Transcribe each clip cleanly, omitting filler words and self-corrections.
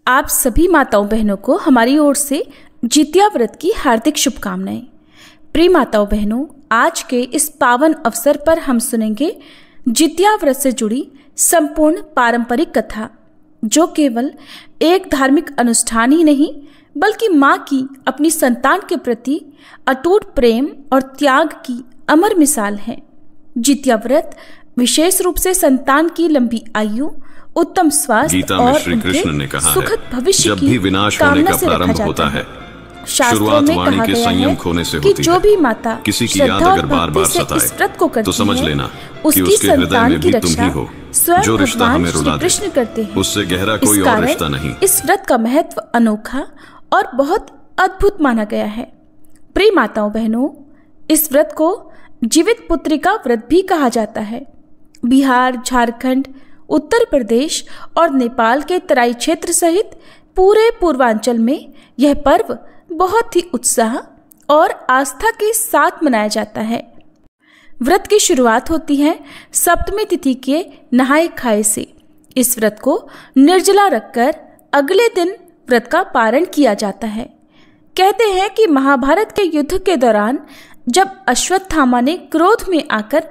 आप सभी माताओं बहनों को हमारी ओर से जितिया व्रत की हार्दिक शुभकामनाएं। प्रिय माताओं बहनों, आज के इस पावन अवसर पर हम सुनेंगे जितिया व्रत से जुड़ी संपूर्ण पारंपरिक कथा, जो केवल एक धार्मिक अनुष्ठान ही नहीं बल्कि माँ की अपनी संतान के प्रति अटूट प्रेम और त्याग की अमर मिसाल है। जितिया व्रत विशेष रूप से संतान की लंबी आयु, उत्तम स्वास्थ्य और श्री कृष्ण ने कहा सुखद भविष्य जब भी विनाश होने का प्रारंभ होता है, शुरुआत वाणी के संयम खोने से होती है। जो भी माता किसी की याद अगर बार बार सताए तो समझ लेना कि उसके हृदय में भी तुम ही हो। जो रिश्ता हमें रुला दे उससे गहरा कोई और रिश्ता नहीं। इस व्रत का महत्व अनोखा और बहुत अद्भुत माना गया है। प्रिय माताओं बहनों, इस व्रत को जीवित पुत्रिका व्रत भी कहा जाता है। बिहार, झारखंड, उत्तर प्रदेश और नेपाल के तराई क्षेत्र सहित पूरे पूर्वांचल में यह पर्व बहुत ही उत्साह और आस्था के साथ मनाया जाता है। व्रत की शुरुआत होती है सप्तमी तिथि के नहाए खाए से। इस व्रत को निर्जला रखकर अगले दिन व्रत का पारण किया जाता है। कहते हैं कि महाभारत के युद्ध के दौरान जब अश्वत्थामा ने क्रोध में आकर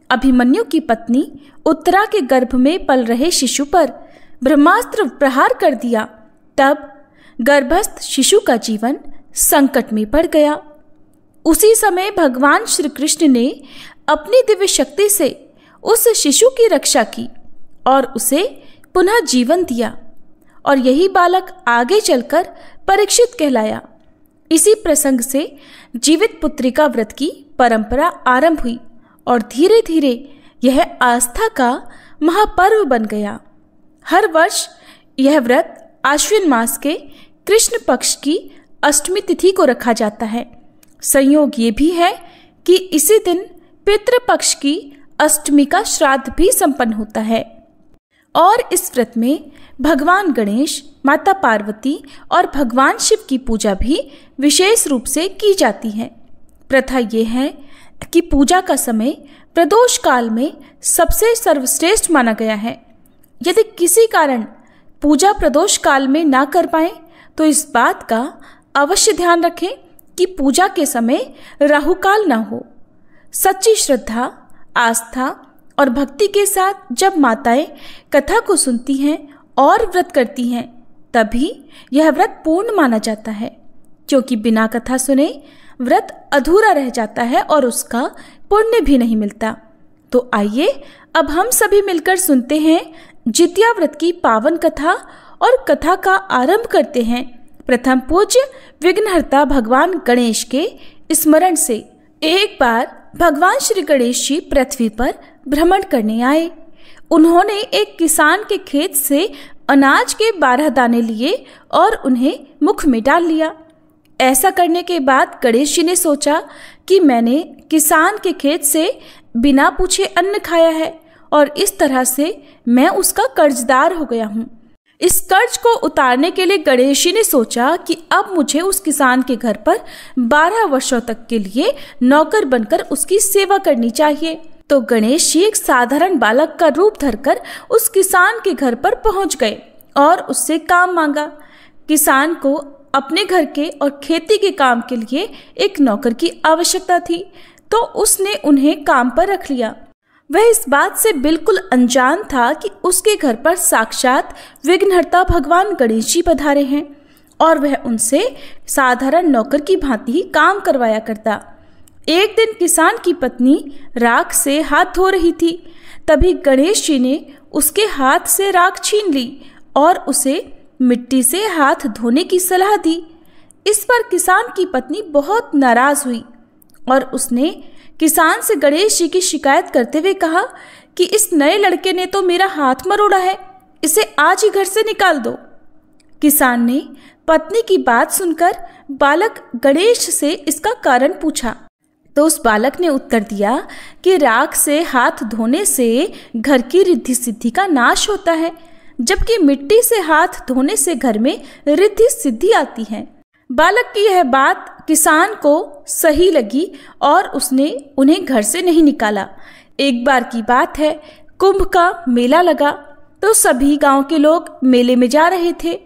अभिमन्यु की पत्नी उत्तरा के गर्भ में पल रहे शिशु पर ब्रह्मास्त्र प्रहार कर दिया, तब गर्भस्थ शिशु का जीवन संकट में पड़ गया। उसी समय भगवान श्री कृष्ण ने अपनी दिव्य शक्ति से उस शिशु की रक्षा की और उसे पुनः जीवन दिया, और यही बालक आगे चलकर परीक्षित कहलाया। इसी प्रसंग से जीवित पुत्रिका व्रत की परंपरा आरंभ हुई और धीरे धीरे यह आस्था का महापर्व बन गया। हर वर्ष यह व्रत आश्विन मास के कृष्ण पक्ष की अष्टमी तिथि को रखा जाता है। संयोग ये भी है कि इसी दिन पितृपक्ष की अष्टमी का श्राद्ध भी संपन्न होता है। और इस व्रत में भगवान गणेश, माता पार्वती और भगवान शिव की पूजा भी विशेष रूप से की जाती है। प्रथा ये है कि पूजा का समय प्रदोष काल में सबसे सर्वश्रेष्ठ माना गया है। यदि किसी कारण पूजा प्रदोष काल में ना कर पाए तो इस बात का अवश्य ध्यान रखें कि पूजा के समय राहु काल ना हो। सच्ची श्रद्धा, आस्था और भक्ति के साथ जब माताएं कथा को सुनती हैं और व्रत करती हैं, तभी यह व्रत पूर्ण माना जाता है, क्योंकि बिना कथा सुने व्रत अधूरा रह जाता है और उसका पुण्य भी नहीं मिलता। तो आइए अब हम सभी मिलकर सुनते हैं जितिया व्रत की पावन कथा और कथा का आरंभ करते हैं प्रथम पूज्य विघ्नहर्ता भगवान गणेश के स्मरण से। एक बार भगवान श्री गणेश जी पृथ्वी पर भ्रमण करने आए। उन्होंने एक किसान के खेत से अनाज के 12 दाने लिए और उन्हें मुख में डाल लिया। ऐसा करने के बाद गणेश जी ने सोचा कि मैंने किसान के खेत से बिना पूछे अन्न खाया है और इस तरह से मैं उसका कर्जदार हो गया हूँ। इस कर्ज को उतारने के लिए गणेश जी ने सोचा कि अब मुझे उस किसान के घर पर 12 वर्षों तक के लिए नौकर बनकर उसकी सेवा करनी चाहिए। तो गणेश जी एक साधारण बालक का रूप धरकर उस किसान के घर पर पहुंच गए और उससे काम मांगा। किसान को अपने घर के और खेती के काम के लिए एक नौकर की आवश्यकता थी, तो उसने उन्हें काम पर रख लिया। वह इस बात से बिल्कुल अनजान था कि उसके घर पर साक्षात विघ्नहर्ता भगवान गणेश जी पधारे हैं और वह उनसे साधारण नौकर की भांति ही काम करवाया करता। एक दिन किसान की पत्नी राख से हाथ धो रही थी, तभी गणेश जी ने उसके हाथ से राख छीन ली और उसे मिट्टी से हाथ धोने की सलाह दी। इस पर किसान की पत्नी बहुत नाराज हुई और उसने किसान से गणेश जी की शिकायत करते हुए कहा कि इस नए लड़के ने तो मेरा हाथ मरोड़ा है, इसे आज ही घर से निकाल दो। किसान ने पत्नी की बात सुनकर बालक गणेश से इसका कारण पूछा, तो उस बालक ने उत्तर दिया कि राख से हाथ धोने से घर की रिद्धि सिद्धि का नाश होता है, जबकि मिट्टी से हाथ धोने से घर में रिद्धि सिद्धि आती है। बालक की यह बात किसान को सही लगी और उसने उन्हें घर से नहीं निकाला। एक बार की बात है, कुंभ का मेला लगा तो सभी गांव के लोग मेले में जा रहे थे।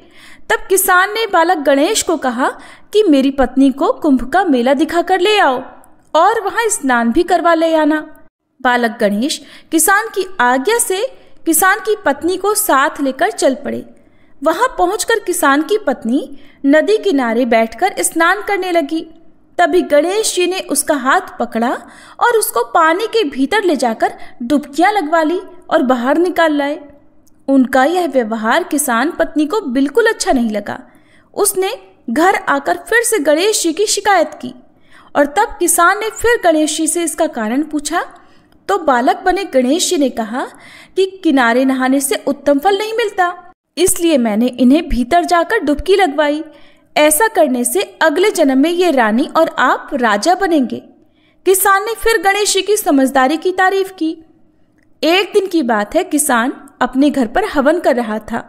तब किसान ने बालक गणेश को कहा कि मेरी पत्नी को कुंभ का मेला दिखाकर ले आओ और वहां स्नान भी करवा ले आना। बालक गणेश किसान की आज्ञा से किसान की पत्नी को साथ लेकर चल पड़े। वहां पहुंचकर किसान की पत्नी नदी किनारे बैठकर स्नान करने लगी। तभी गणेश जी ने उसका हाथ पकड़ा और उसको पानी के भीतर ले जाकर डुबकियां लगवा ली और बाहर निकाल लाए। उनका यह व्यवहार किसान पत्नी को बिल्कुल अच्छा नहीं लगा। उसने घर आकर फिर से गणेश जी की शिकायत की और तब किसान ने फिर गणेश जी से इसका कारण पूछा तो बालक बने गणेश जी ने कहा कि किनारे नहाने से उत्तम फल नहीं मिलता, इसलिए मैंने इन्हें भीतर जाकर डुबकी लगवाई। ऐसा करने से अगले जन्म में ये रानी और आप राजा बनेंगे। किसान ने फिर गणेश जी की समझदारी की तारीफ की। एक दिन की बात है, किसान अपने घर पर हवन कर रहा था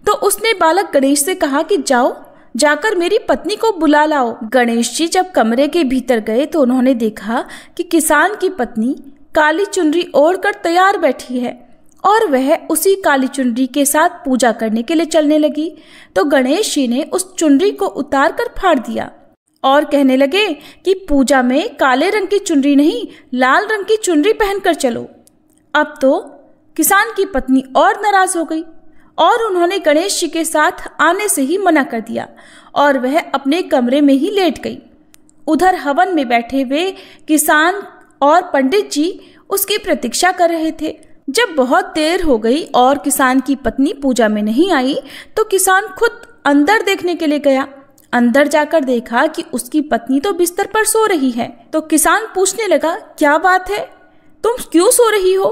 तो उसने बालक गणेश से कहा कि जाओ जाकर मेरी पत्नी को बुला लाओ। गणेश जी जब कमरे के भीतर गए तो उन्होंने देखा कि किसान की पत्नी काली चुनरी ओढ़कर तैयार बैठी है और वह उसी काली चुनरी के साथ पूजा करने के लिए चलने लगी। तो गणेश जी ने उस चुनरी को उतार कर फाड़ दिया और कहने लगे कि पूजा में काले रंग की चुनरी नहीं, लाल रंग की चुनरी पहनकर चलो। अब तो किसान की पत्नी और नाराज हो गई और उन्होंने गणेश जी के साथ आने से ही मना कर दिया और वह अपने कमरे में ही लेट गई। उधर हवन में बैठे हुए किसान और पंडित जी उसकी प्रतीक्षा कर रहे थे। जब बहुत देर हो गई और किसान की पत्नी पूजा में नहीं आई तो किसान खुद अंदर देखने के लिए गया। अंदर जाकर देखा कि उसकी पत्नी तो बिस्तर पर सो रही है। तो किसान पूछने लगा, क्या बात है, तुम क्यों सो रही हो?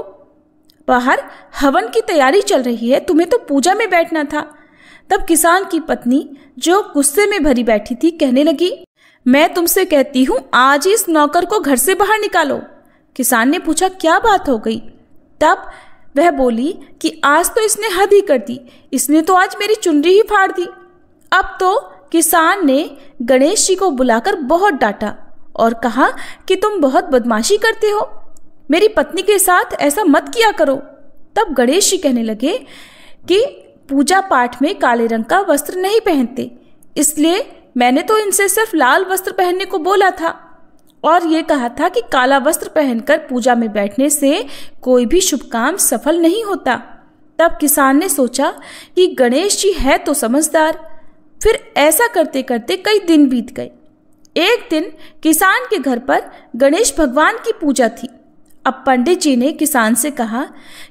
बाहर हवन की तैयारी चल रही है, तुम्हें तो पूजा में बैठना था। तब किसान की पत्नी जो गुस्से में भरी बैठी थी कहने लगी, मैं तुमसे कहती हूँ आज इस नौकर को घर से बाहर निकालो। किसान ने पूछा, क्या बात हो गई? तब वह बोली कि आज तो इसने हद ही कर दी, इसने तो आज मेरी चुनरी ही फाड़ दी। अब तो किसान ने गणेश जी को बुलाकर बहुत डांटा और कहा कि तुम बहुत बदमाशी करते हो, मेरी पत्नी के साथ ऐसा मत किया करो। तब गणेश जी कहने लगे कि पूजा पाठ में काले रंग का वस्त्र नहीं पहनते, इसलिए मैंने तो इनसे सिर्फ लाल वस्त्र पहनने को बोला था और ये कहा था कि काला वस्त्र पहनकर पूजा में बैठने से कोई भी शुभ काम सफल नहीं होता। तब किसान ने सोचा कि गणेश जी है तो समझदार। फिर ऐसा करते करते कई दिन बीत गए। एक दिन किसान के घर पर गणेश भगवान की पूजा थी। अब पंडित जी ने किसान से कहा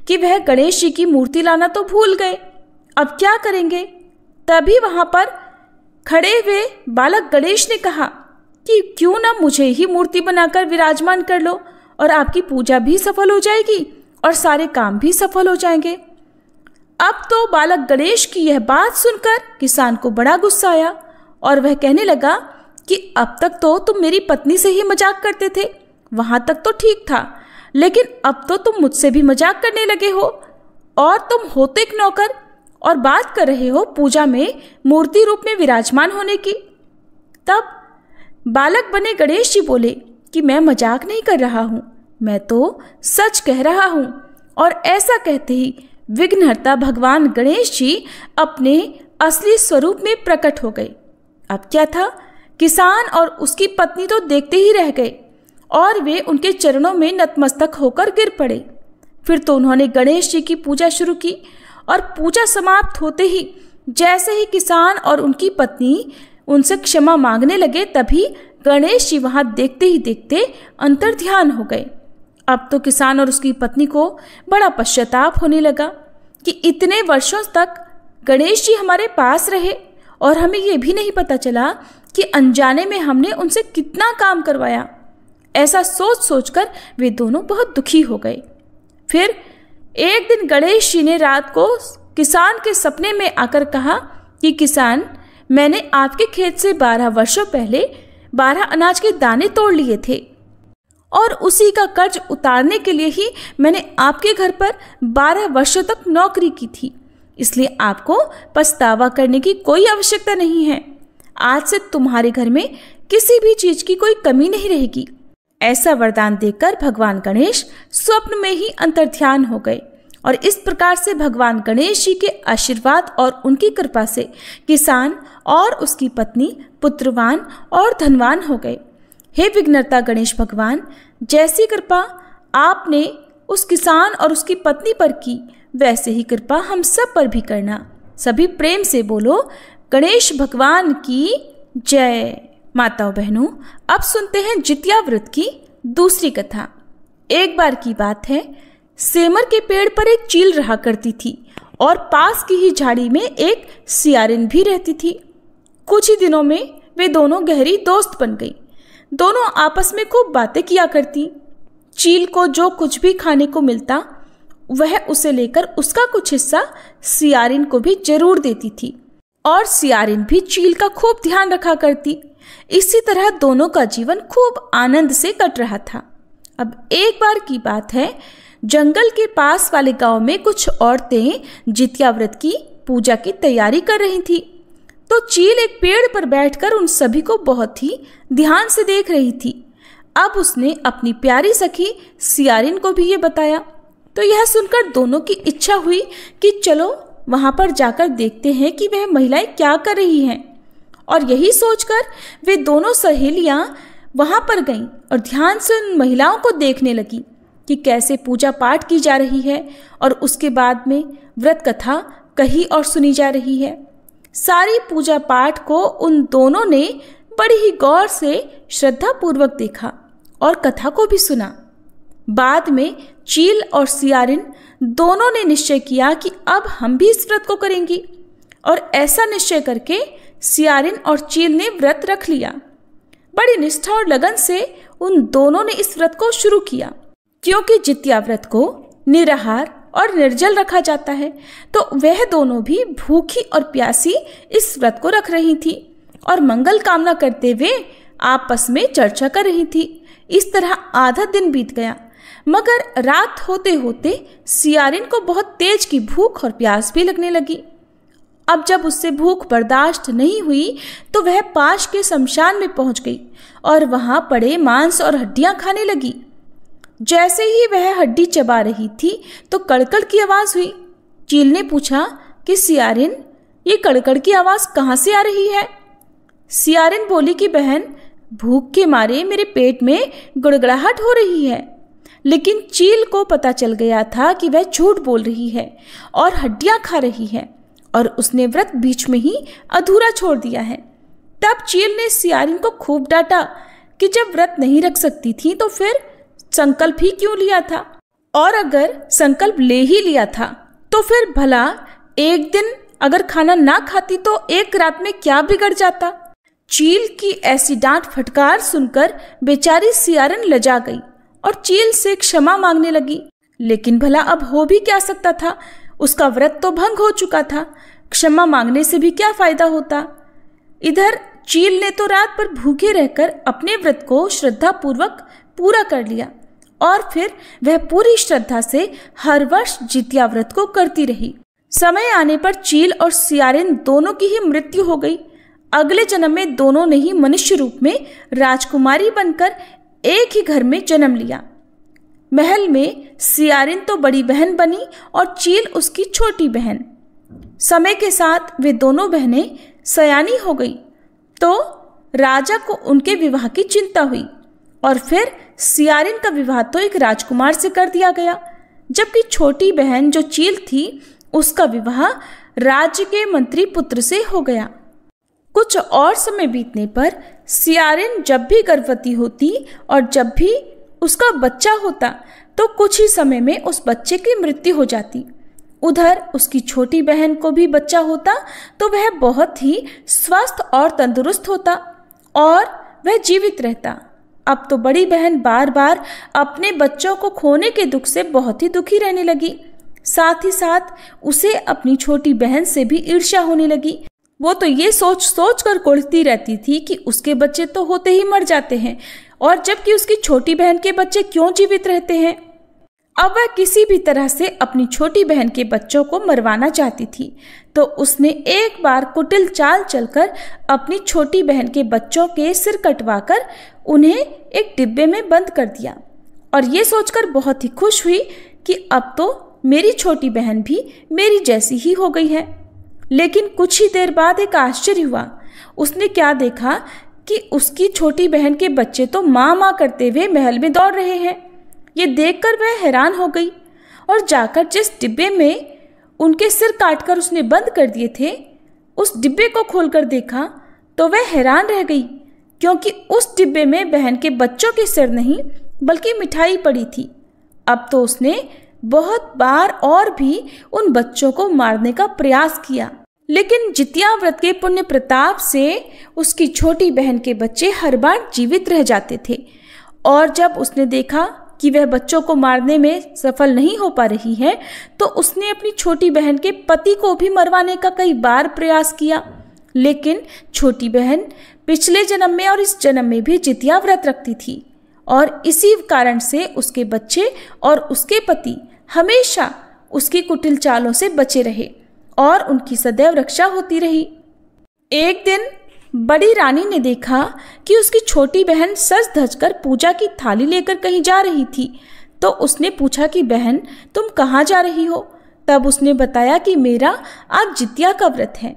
कि वह गणेश जी की मूर्ति लाना तो भूल गए, अब क्या करेंगे? तभी वहां पर खड़े हुए बालक गणेश ने कहा कि क्यों ना मुझे ही मूर्ति बनाकर विराजमान कर लो और आपकी पूजा भी सफल हो जाएगी और सारे काम भी सफल हो जाएंगे। अब तो बालक गणेश की यह बात सुनकर किसान को बड़ा गुस्सा आया और वह कहने लगा कि अब तक तो तुम मेरी पत्नी से ही मजाक करते थे, वहां तक तो ठीक था, लेकिन अब तो तुम मुझसे भी मजाक करने लगे हो और तुम होते एक नौकर और बात कर रहे हो पूजा में मूर्ति रूप में विराजमान होने की। तब बालक बने गणेश जी बोले कि मैं मजाक नहीं कर रहा हूं, मैं तो सच कह रहा हूं। और ऐसा कहते ही विघ्नहर्ता भगवान गणेश जी अपने असली स्वरूप में प्रकट हो गए। अब क्या था, किसान और उसकी पत्नी तो देखते ही रह गए और वे उनके चरणों में नतमस्तक होकर गिर पड़े। फिर तो उन्होंने गणेश जी की पूजा शुरू की और पूजा समाप्त होते ही जैसे ही किसान और उनकी पत्नी उनसे क्षमा मांगने लगे, तभी गणेश जी वहां देखते ही देखते अंतर्ध्यान हो गए। अब तो किसान और उसकी पत्नी को बड़ा पश्चाताप होने लगा कि इतने वर्षों तक गणेश जी हमारे पास रहे और हमें ये भी नहीं पता चला कि अनजाने में हमने उनसे कितना काम करवाया। ऐसा सोच सोचकर वे दोनों बहुत दुखी हो गए। फिर एक दिन गणेश जी ने रात को किसान के सपने में आकर कहा कि किसान, मैंने आपके खेत से 12 वर्षों पहले 12 अनाज के दाने तोड़ लिए थे और उसी का कर्ज उतारने के लिए ही मैंने आपके घर पर 12 वर्षों तक नौकरी की थी, इसलिए आपको पछतावा करने की कोई आवश्यकता नहीं है। आज से तुम्हारे घर में किसी भी चीज की कोई कमी नहीं रहेगी। ऐसा वरदान देकर भगवान गणेश स्वप्न में ही अंतर्ध्यान हो गए और इस प्रकार से भगवान गणेश जी के आशीर्वाद और उनकी कृपा से किसान और उसकी पत्नी पुत्रवान और धनवान हो गए। हे विघ्नहर्ता गणेश भगवान, जैसी कृपा आपने उस किसान और उसकी पत्नी पर की, वैसे ही कृपा हम सब पर भी करना। सभी प्रेम से बोलो गणेश भगवान की जय। माताओं बहनों, अब सुनते हैं जितिया व्रत की दूसरी कथा। एक बार की बात है, सेमर के पेड़ पर एक चील रहा करती थी और पास की ही झाड़ी में एक सियारिन भी रहती थी। कुछ ही दिनों में वे दोनों गहरी दोस्त बन गई। दोनों आपस में खूब बातें किया करती। चील को जो कुछ भी खाने को मिलता वह उसे लेकर उसका कुछ हिस्सा सियारिन को भी जरूर देती थी और सियारिन भी चील का खूब ध्यान रखा करती। इसी तरह दोनों का जीवन खूब आनंद से कट रहा था। अब एक बार की बात है, जंगल के पास वाले गांव में कुछ औरतें जितिया व्रत की पूजा की तैयारी कर रही थी। तो चील एक पेड़ पर बैठकर उन सभी को बहुत ही ध्यान से देख रही थी। अब उसने अपनी प्यारी सखी सियारिन को भी ये बताया। तो यह सुनकर दोनों की इच्छा हुई कि चलो वहां पर जाकर देखते हैं कि वह महिलाएं क्या कर रही हैं। और यही सोचकर वे दोनों सहेलियां वहां पर गईं और ध्यान से उन महिलाओं को देखने लगी कि कैसे पूजा पाठ की जा रही है और उसके बाद में व्रत कथा कही और सुनी जा रही है। सारी पूजा पाठ को उन दोनों ने बड़ी ही गौर से श्रद्धा पूर्वक देखा और कथा को भी सुना। बाद में चील और सियारिन दोनों ने निश्चय किया कि अब हम भी इस व्रत को करेंगी और ऐसा निश्चय करके सियारिन और चील ने व्रत रख लिया। बड़ी निष्ठा और लगन से उन दोनों ने इस व्रत को शुरू किया। क्योंकि जितिया व्रत को निराहार और निर्जल रखा जाता है, तो वह दोनों भी भूखी और प्यासी इस व्रत को रख रही थी और मंगल कामना करते हुए आपस में चर्चा कर रही थी। इस तरह आधा दिन बीत गया, मगर रात होते होते सियारिन को बहुत तेज की भूख और प्यास भी लगने लगी। अब जब उससे भूख बर्दाश्त नहीं हुई तो वह पास के शमशान में पहुंच गई और वहां पड़े मांस और हड्डियां खाने लगी। जैसे ही वह हड्डी चबा रही थी तो कड़कड़ की आवाज हुई। चील ने पूछा कि सियारिन, ये कड़कड़ की आवाज कहाँ से आ रही है? सियारिन बोली कि बहन, भूख के मारे मेरे पेट में गुड़गड़ाहट हो रही है। लेकिन चील को पता चल गया था कि वह झूठ बोल रही है और हड्डियां खा रही है और उसने व्रत बीच में ही अधूरा छोड़ दिया है। तब चील ने सियारिन को खूब डांटा कि जब व्रत नहीं रख सकती थी तो फिर संकल्प ही क्यों लिया था, और अगर संकल्प ले ही लिया था तो फिर भला एक दिन अगर खाना ना खाती तो एक रात में क्या बिगड़ जाता। चील की ऐसी डांट फटकार सुनकर बेचारी सियारिन लजा गई और चील से क्षमा मांगने लगी। लेकिन भला अब हो भी क्या सकता था, उसका व्रत तो भंग हो चुका था, क्षमा मांगने से भी क्या फायदा होता। इधर चील ने तो रात भर भूखे रहकर अपने व्रत को श्रद्धा पूर्वक पूरा कर लिया और फिर वह पूरी श्रद्धा से हर वर्ष जितिया व्रत को करती रही। समय आने पर चील और सियारिन दोनों की ही मृत्यु हो गई। अगले जन्म में दोनों ने ही मनुष्य रूप में राजकुमारी बनकर एक ही घर में जन्म लिया। महल में सियारिन तो बड़ी बहन बनी और चील उसकी छोटी बहन। समय के साथ वे दोनों बहनें सयानी हो गई तो राजा को उनके विवाह की चिंता हुई और फिर सियारिन का विवाह तो एक राजकुमार से कर दिया गया, जबकि छोटी बहन जो चील थी उसका विवाह राज्य के मंत्री पुत्र से हो गया। कुछ और समय बीतने पर सियारिन जब भी गर्भवती होती और जब भी उसका बच्चा होता तो कुछ ही समय में उस बच्चे की मृत्यु हो जाती। उधर उसकी छोटी बहन को भी बच्चा होता तो वह बहुत ही स्वस्थ और तंदुरुस्त होता और वह जीवित रहता। अब तो बड़ी बहन बार बार अपने बच्चों को खोने के दुख से बहुत ही दुखी रहने लगी। साथ ही साथ उसे अपनी छोटी बहन से भी ईर्ष्या होने लगी। वो तो ये सोच सोच कर कुढ़ती रहती थी कि उसके बच्चे तो होते ही मर जाते हैं और जबकि उसकी छोटी बहन के बच्चे क्यों जीवित रहते हैं। अब वह किसी भी तरह से अपनी छोटी बहन के बच्चों को मरवाना चाहती थी, तो उसने एक बार कुटिल चाल चलकर अपनी छोटी बहन के बच्चों के सिर कटवाकर उन्हें एक डिब्बे में बंद कर दिया और ये सोचकर बहुत ही खुश हुई कि अब तो मेरी छोटी बहन भी मेरी जैसी ही हो गई है। लेकिन कुछ ही देर बाद एक आश्चर्य हुआ। उसने क्या देखा कि उसकी छोटी बहन के बच्चे तो माँ माँ करते हुए महल में दौड़ रहे हैं। ये देखकर वह हैरान हो गई और जाकर जिस डिब्बे में उनके सिर काटकर उसने बंद कर दिए थे, उस डिब्बे को खोलकर देखा तो वह हैरान रह गई, क्योंकि उस डिब्बे में बहन के बच्चों के सिर नहीं बल्कि मिठाई पड़ी थी। अब तो उसने बहुत बार और भी उन बच्चों को मारने का प्रयास किया, लेकिन जितिया व्रत के पुण्य प्रताप से उसकी छोटी बहन के बच्चे हर बार जीवित रह जाते थे। और जब उसने देखा कि वह बच्चों को मारने में सफल नहीं हो पा रही है, तो उसने अपनी छोटी बहन के पति को भी मरवाने का कई बार प्रयास किया। लेकिन छोटी बहन पिछले जन्म में और इस जन्म में भी जितिया व्रत रखती थी, और इसी कारण से उसके बच्चे और उसके पति हमेशा उसकी कुटिल चालों से बचे रहे और उनकी सदैव रक्षा होती रही। एक दिन बड़ी रानी ने देखा कि उसकी छोटी बहन सज धज कर पूजा की थाली लेकर कहीं जा रही थी, तो उसने पूछा कि बहन, तुम कहाँ जा रही हो? तब उसने बताया कि मेरा आज जितिया का व्रत है।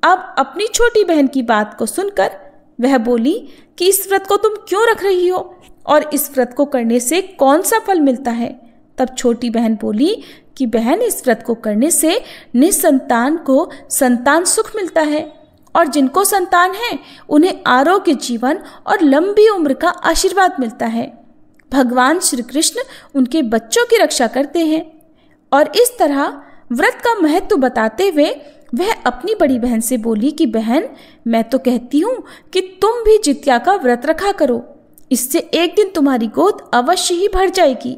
अब अपनी छोटी बहन की बात को सुनकर वह बोली कि इस व्रत को तुम क्यों रख रही हो और इस व्रत को करने से कौन सा फल मिलता है? तब छोटी बहन बोली कि बहन, इस व्रत को करने से निसंतान को संतान सुख मिलता है, और जिनको संतान है उन्हें आरोग्य जीवन और लंबी उम्र का आशीर्वाद मिलता है। भगवान श्री कृष्ण उनके बच्चों की रक्षा करते हैं। और इस तरह व्रत का महत्व बताते हुए वह अपनी बड़ी बहन से बोली कि बहन, मैं तो कहती हूँ कि तुम भी जितिया का व्रत रखा करो, इससे एक दिन तुम्हारी गोद अवश्य ही भर जाएगी।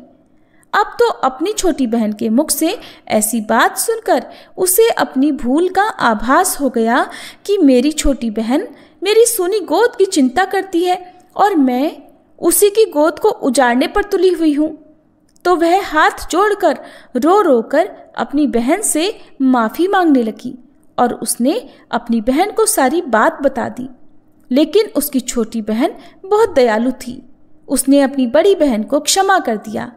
अब तो अपनी छोटी बहन के मुख से ऐसी बात सुनकर उसे अपनी भूल का आभास हो गया कि मेरी छोटी बहन मेरी सूनी गोद की चिंता करती है और मैं उसी की गोद को उजाड़ने पर तुली हुई हूँ। तो वह हाथ जोड़कर रो रो कर अपनी बहन से माफ़ी मांगने लगी और उसने अपनी बहन को सारी बात बता दी। लेकिन उसकी छोटी बहन बहुत दयालु थी। उसने अपनी बड़ी बहन को क्षमा कर दिया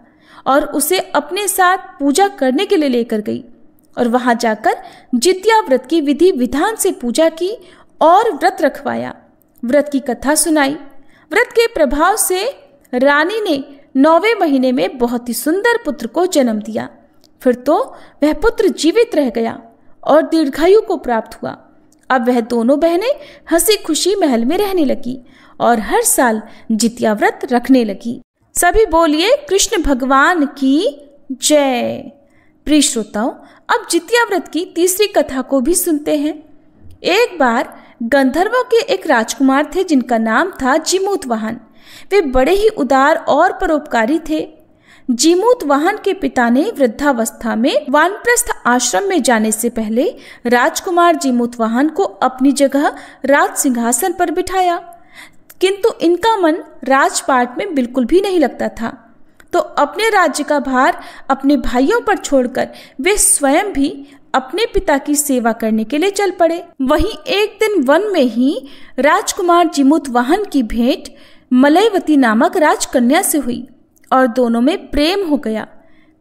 और उसे अपने साथ पूजा करने के लिए लेकर गई और वहां जाकर जितिया व्रत की विधि विधान से पूजा की और व्रत रखवाया। व्रत की कथा सुनाई। व्रत के प्रभाव से रानी ने 9वें महीने में बहुत ही सुंदर पुत्र को जन्म दिया। फिर तो वह पुत्र जीवित रह गया और दीर्घायु को प्राप्त हुआ। अब वह दोनों बहनें हंसी खुशी महल में रहने लगी और हर साल जितिया व्रत रखने लगी। सभी बोलिए कृष्ण भगवान की जय। प्रिय श्रोताओं, अब जितिया व्रत की तीसरी कथा को भी सुनते हैं। एक बार गंधर्वों के एक राजकुमार थे जिनका नाम था जीमूतवाहन। वे बड़े ही उदार और परोपकारी थे। जीमूतवाहन के पिता ने वृद्धावस्था में वानप्रस्थ आश्रम में जाने से पहले राजकुमार जीमूतवाहन को अपनी जगह राज सिंहासन पर बिठाया, किंतु इनका मन राजपाट में बिल्कुल भी नहीं लगता था। तो अपने राज्य का भार अपने भाइयों पर छोड़कर वे स्वयं भी अपने पिता की सेवा करने के लिए चल पड़े। वहीं एक दिन वन में ही राजकुमार जीमूतवाहन की भेंट मलयवती नामक राजकन्या से हुई और दोनों में प्रेम हो गया।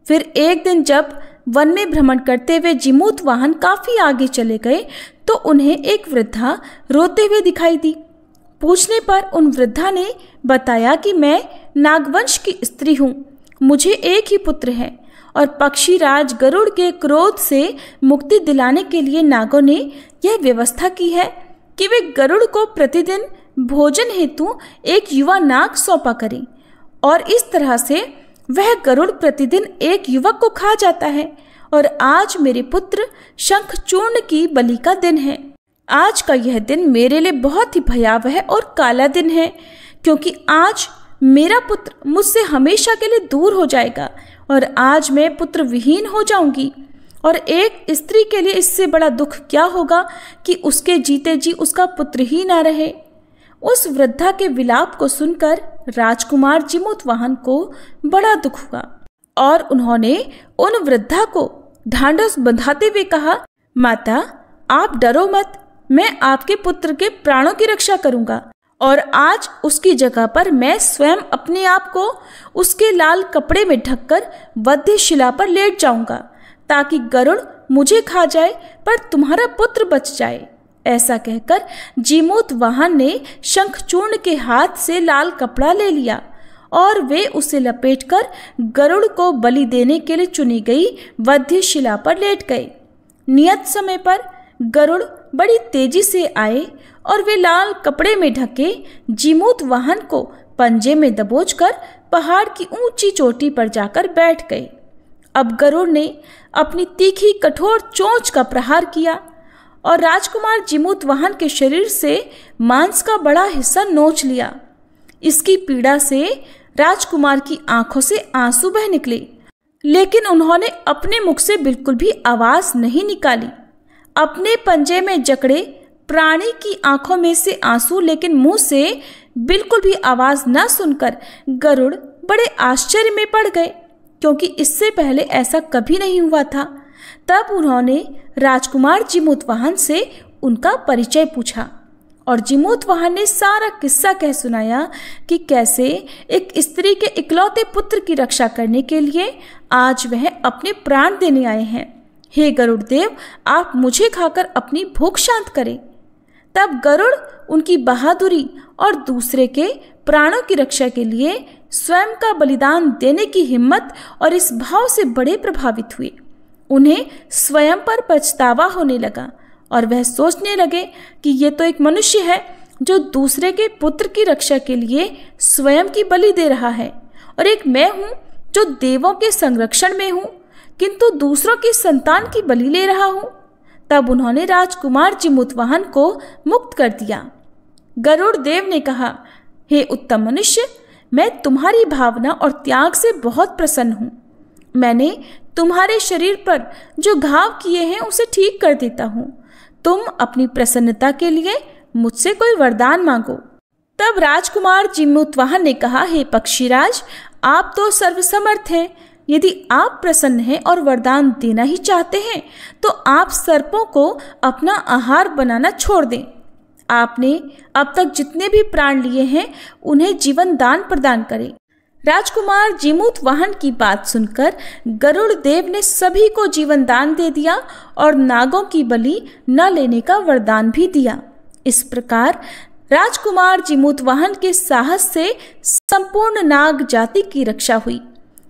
फिर एक दिन जब वन में भ्रमण करते हुए जीमूतवाहन काफी आगे चले गए तो उन्हें एक वृद्धा रोते हुए दिखाई दी। पूछने पर उन वृद्धा ने बताया कि मैं नागवंश की स्त्री हूँ, मुझे एक ही पुत्र है और पक्षीराज गरुड़ के क्रोध से मुक्ति दिलाने के लिए नागों ने यह व्यवस्था की है कि वे गरुड़ को प्रतिदिन भोजन हेतु एक युवा नाग सौंपा करें और इस तरह से वह गरुड़ प्रतिदिन एक युवक को खा जाता है। और आज मेरे पुत्र शंखचूर्ण की बलि का दिन है। आज का यह दिन मेरे लिए बहुत ही भयावह और काला दिन है, क्योंकि आज मेरा पुत्र मुझसे हमेशा के लिए दूर हो जाएगा और आज मैं पुत्र विहीन हो जाऊंगी। और एक स्त्री के लिए इससे बड़ा दुख क्या होगा कि उसके जीते जी उसका पुत्र ही ना रहे। उस वृद्धा के विलाप को सुनकर राजकुमार जीमूतवाहन को बड़ा दुख हुआ और उन्होंने उन वृद्धा को ढांढस बंधाते हुए कहा, माता आप डरो मत, मैं आपके पुत्र के प्राणों की रक्षा करूंगा और आज उसकी जगह पर मैं स्वयं अपने आप को उसके लाल कपड़े में ढककर वध्य शिला पर लेट जाऊंगा, ताकि गरुड़ मुझे खा जाए पर तुम्हारा पुत्र बच जाए। ऐसा कहकर जीमूत वाहन ने शंखचूर्ण के हाथ से लाल कपड़ा ले लिया और वे उसे लपेटकर गरुड़ को बलि देने के लिए चुनी गई वध्य शिला पर लेट गए। नियत समय पर गरुड़ बड़ी तेजी से आए और वे लाल कपड़े में ढके जीमूत वाहन को पंजे में दबोचकर पहाड़ की ऊंची चोटी पर जाकर बैठ गए। अब गरुड़ ने अपनी तीखी कठोर चोंच का प्रहार किया और राजकुमार जीमूत वाहन के शरीर से मांस का बड़ा हिस्सा नोच लिया। इसकी पीड़ा से राजकुमार की आंखों से आंसू बह निकले, लेकिन उन्होंने अपने मुख से बिल्कुल भी आवाज नहीं निकाली। अपने पंजे में जकड़े प्राणी की आंखों में से आंसू लेकिन मुंह से बिल्कुल भी आवाज न सुनकर गरुड़ बड़े आश्चर्य में पड़ गए, क्योंकि इससे पहले ऐसा कभी नहीं हुआ था। तब उन्होंने राजकुमार जीमूत वाहन से उनका परिचय पूछा और जीमूत वाहन ने सारा किस्सा कह सुनाया कि कैसे एक स्त्री के इकलौते पुत्र की रक्षा करने के लिए आज वह अपने प्राण देने आए हैं। हे गरुड़ देव, आप मुझे खाकर अपनी भूख शांत करें। तब गरुड़ उनकी बहादुरी और दूसरे के प्राणों की रक्षा के लिए स्वयं का बलिदान देने की हिम्मत और इस भाव से बड़े प्रभावित हुए। उन्हें स्वयं पर पछतावा होने लगा और वह सोचने लगे कि ये तो एक मनुष्य है जो दूसरे के पुत्र की रक्षा के लिए स्वयं की बलि दे रहा है, और एक मैं हूँ जो देवों के संरक्षण में हूँ किंतु दूसरों की संतान की बलि ले रहा हूँ। तब उन्होंने राजकुमार जीमूत वाहन को मुक्त कर दिया। गरुड़ देव ने कहा, हे उत्तम मनुष्य, मैं तुम्हारी भावना और त्याग से बहुत प्रसन्न हूँ। मैंने तुम्हारे शरीर पर जो घाव किए हैं उसे ठीक कर देता हूँ। तुम अपनी प्रसन्नता के लिए मुझसे कोई वरदान मांगो। तब राजकुमार जीमूत वाहन ने कहा, हे पक्षीराज, आप तो सर्वसमर्थ हैं। यदि आप प्रसन्न हैं और वरदान देना ही चाहते हैं तो आप सर्पों को अपना आहार बनाना छोड़ दें। आपने अब तक जितने भी प्राण लिए हैं उन्हें जीवन दान प्रदान करें। राजकुमार जीमूत वाहन की बात सुनकर गरुड़ देव ने सभी को जीवन दान दे दिया और नागों की बलि न लेने का वरदान भी दिया। इस प्रकार राजकुमार जीमूत वाहन के साहस से संपूर्ण नाग जाति की रक्षा हुई।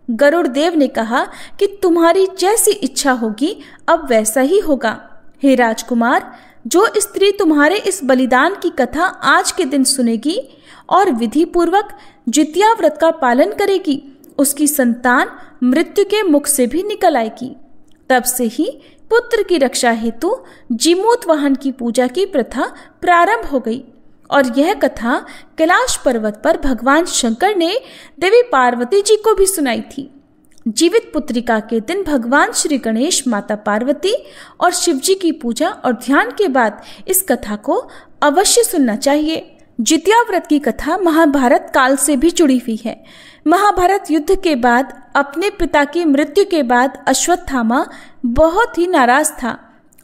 गरुड़ देव ने कहा कि तुम्हारी जैसी इच्छा होगी अब वैसा ही होगा। हे राजकुमार, जो स्त्री तुम्हारे इस बलिदान की कथा आज के दिन सुनेगी और विधि पूर्वक जितिया व्रत का पालन करेगी, उसकी संतान मृत्यु के मुख से भी निकल आएगी। तब से ही पुत्र की रक्षा हेतु जीमूत वाहन की पूजा की प्रथा प्रारंभ हो गई और यह कथा कैलाश पर्वत पर भगवान शंकर ने देवी पार्वती जी को भी सुनाई थी। जीवित पुत्रिका के दिन भगवान श्री गणेश, माता पार्वती और शिव जी की पूजा और ध्यान के बाद इस कथा को अवश्य सुनना चाहिए। जितिया व्रत की कथा महाभारत काल से भी जुड़ी हुई है। महाभारत युद्ध के बाद अपने पिता की मृत्यु के बाद अश्वत्थामा बहुत ही नाराज था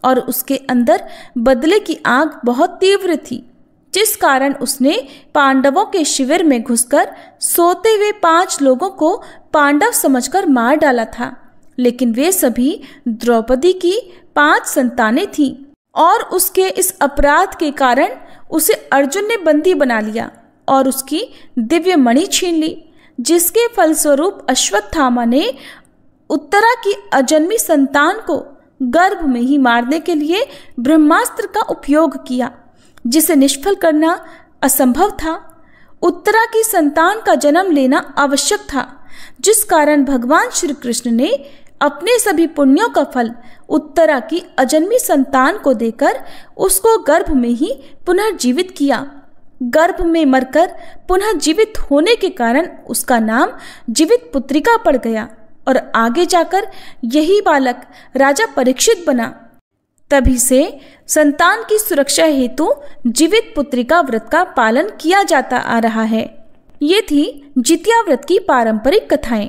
और उसके अंदर बदले की आग बहुत तीव्र थी, जिस कारण उसने पांडवों के शिविर में घुसकर सोते हुए 5 लोगों को पांडव समझकर मार डाला था। लेकिन वे सभी द्रौपदी की 5 संतानें थीं और उसके इस अपराध के कारण उसे अर्जुन ने बंदी बना लिया और उसकी दिव्य मणि छीन ली, जिसके फलस्वरूप अश्वत्थामा ने उत्तरा की अजन्मी संतान को गर्भ में ही मारने के लिए ब्रह्मास्त्र का उपयोग किया, जिसे निष्फल करना असंभव था। उत्तरा की संतान का जन्म लेना आवश्यक था, जिस कारण भगवान श्री कृष्ण ने अपने सभी पुण्यों का फल उत्तरा की अजन्मी संतान को देकर उसको गर्भ में ही पुनर्जीवित किया। गर्भ में मरकर पुनः जीवित होने के कारण उसका नाम जीवित पुत्रिका पड़ गया और आगे जाकर यही बालक राजा परीक्षित बना। तभी से संतान की सुरक्षा हेतु जीवित पुत्रिका व्रत का पालन किया जाता आ रहा है। ये थी जितिया व्रत की पारंपरिक कथाएं।